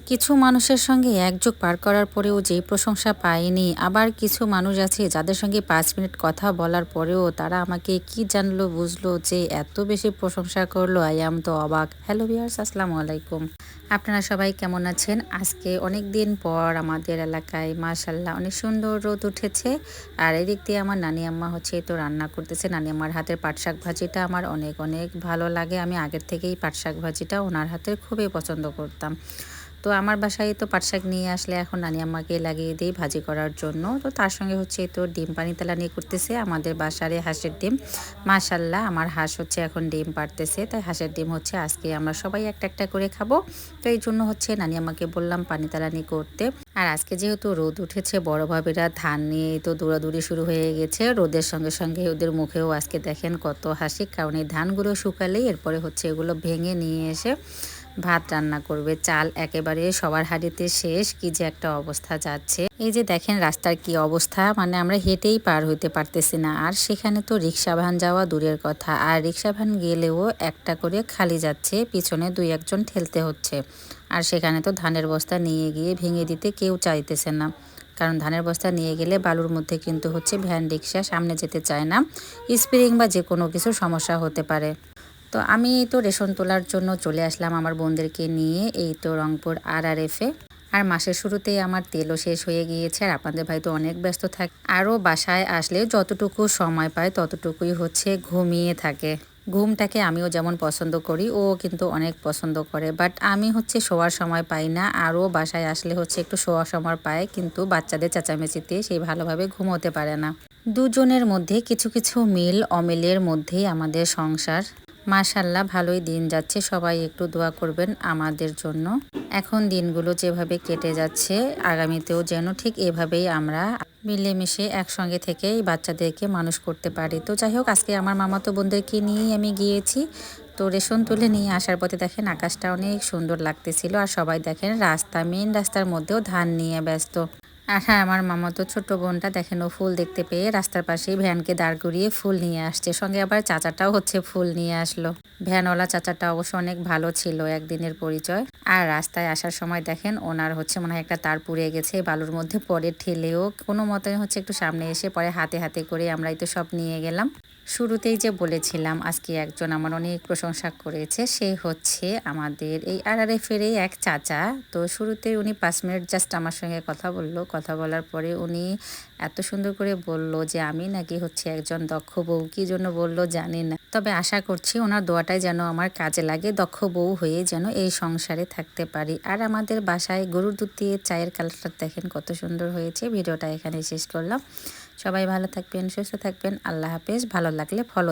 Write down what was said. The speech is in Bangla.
কিছু মানুষের সঙ্গে একযোগ পার করার পরেও যেই প্রশংসা পায়নি, আবার কিছু মানুষ আছে যাদের সঙ্গে 5 মিনিট কথা বলার পরেও তারা আমাকে কি জানলো বুঝলো যে এত বেশি প্রশংসা করলো। আই এম তো অবাক। হ্যালো ভিউয়ার্স, আসসালামু আলাইকুম। আপনারা সবাই কেমন আছেন? আজকে অনেক দিন পর আমাদের এলাকায় মাশাল্লাহ অনেক সুন্দর রোদ উঠেছে। আর এদিক দিয়ে আমার নানি আম্মা হচ্ছে তো রান্না করতেছে। নানি আম্মার হাতের পাট শাক ভাজিটা আমার অনেক অনেক ভালো লাগে। আমি আগের থেকেই পাট শাক ভাজিটা ওনার হাতের খুবই পছন্দ করতাম। তো আমার বাসায় তো পাট শাক নিয়ে আসলে এখন নানি আম্মাকে লাগিয়ে দিই ভাজি করার জন্য। তো তার সঙ্গে হচ্ছে তো ডিম পানি তেলানি করতেছে আমাদের বাসারে হাঁসের ডিম। মাশাল্লাহ আমার হাঁস হচ্ছে এখন ডিম পাড়তেছে, তাই হাঁসের ডিম হচ্ছে আজকে আমরা সবাই একটা একটা করে খাবো। তো এই জন্য হচ্ছে নানি আম্মাকে বললাম পানি তেলানি করতে। আর আজকে যেহেতু রোদ উঠেছে, বড় ভাবিরা ধান নিয়ে তো দৌড়াদৌড়ি শুরু হয়ে গেছে। রোদের সঙ্গে সঙ্গে ওদের মুখেও আজকে দেখেন কত হাসি, কারণ এই ধানগুলো শুকালেই এরপরে হচ্ছে এগুলো ভেঙে নিয়ে এসে ভাত রান্না করবে। চাল একেবারে সবার হাঁড়িতে শেষ, কি যে একটা অবস্থা যাচ্ছে। এই যে দেখেন রাস্তার কি অবস্থা, মানে আমরা হেঁটেই পার হইতে পারতেছি না। আর সেখানে তো রিক্সা ভ্যান যাওয়া দূরের কথা, আর রিক্সা ভ্যান গেলেও একটা করে খালি যাচ্ছে, পিছনে 2-1 জন ঠেলতে হচ্ছে। আর সেখানে তো ধানের বস্তা নিয়ে গিয়ে ভেঙে দিতে কেউ চাইতেছে না, কারণ ধানের বস্তা নিয়ে গেলে বালুর মধ্যে কিন্তু হচ্ছে ভ্যান রিক্সা সামনে যেতে চায় না, স্প্রিং বা যে কোনো কিছু সমস্যা হতে পারে। তো আমি তো রেশন তোলার জন্য চলে আসলাম আমার বোনদেরকে নিয়ে, এই তো রংপুর RRF-এ। আর মাসের শুরুতেই আমার তেলও শেষ হয়ে গিয়েছে, আর আপনাদের ভাই তো অনেক ব্যস্ত থাকে। আরও বাসায় আসলে যতটুকু সময় পায় ততটুকুই হচ্ছে ঘুমিয়ে থাকে। ঘুমটাকে আমিও যেমন পছন্দ করি, ও কিন্তু অনেক পছন্দ করে, বাট আমি হচ্ছে শোয়ার সময় পাই না। আরও বাসায় আসলে হচ্ছে একটু শোয়ার সময় পায়, কিন্তু বাচ্চাদের চেঁচামেচিতে সেই ভালোভাবে ঘুমোতে পারে না। দুজনের মধ্যে কিছু কিছু মিল অমিলের মধ্যেই আমাদের সংসার। মাশাল্লাহ ভালোই দিন যাচ্ছে, সবাই একটু দোয়া করবেন আমাদের জন্য। এখন দিনগুলো যেভাবে কেটে যাচ্ছে, আগামীতেও যেন ঠিক এভাবেই আমরা মিলেমিশে একসঙ্গে থেকে এই বাচ্চাদেরকে মানুষ করতে পারি। তো যাই হোক, আজকে আমার মামাতো বোনদেরকে নিয়েই আমি গিয়েছি। তো রেশন তুলে নিয়ে আসার পথে দেখেন আকাশটা অনেক সুন্দর লাগতেছিল, আর সবাই দেখেন মেন রাস্তার মধ্যেও ধান নিয়ে ব্যস্ত। আর হ্যাঁ, আমার মামাতো ছোট বোনটা দেখেন ও ফুল দেখতে পেয়ে রাস্তার পাশেই ভ্যানকে দাঁড় করিয়ে ফুল নিয়ে আসছে, সঙ্গে আবার চাচাটাও হচ্ছে ফুল নিয়ে আসলো। ভ্যানওয়ালা চাচাটা অবশ্য অনেক ভালো ছিল, একদিনের পরিচয়। আর রাস্তায় আসার সময় দেখেন ওনার হচ্ছে মনে হয় একটা তার পুড়ে গেছে বালুর মধ্যে, পরে ঠেলেও কোনো মতে হচ্ছে একটু সামনে এসে পরে হাতে হাতে করে আমরাই তো সব নিয়ে গেলাম। শুরুতেই যে বলেছিলাম আজকে একজন আমার অনেক প্রশংসা করেছে, সে হচ্ছে আমাদের এই RRF-এর এক চাচা। তো শুরুতেই উনি 5 মিনিট জাস্ট আমার সঙ্গে কথা বলল, কথা বলার পরে উনি এত সুন্দর করে বলল যে আমি নাকি হচ্ছে একজন দক্ষ বউ, কি জন্য বলল জানি না, তবে আশা করছি ওনার দোয়াটাই যেন আমার কাজে লাগে, দক্ষ বউ হয়ে যেন এই সংসারে থাকতে পারি। আর আমাদের বাসায় গরুর দুধ দিয়ে চায়ের কালারটা দেখেন কত সুন্দর হয়েছে। ভিডিওটা এখানে শেষ করলাম। সবাই ভালো থাকবেন, সুস্থ থাকবেন, আল্লাহ হাফেজ। ভালো লাগলে ফলো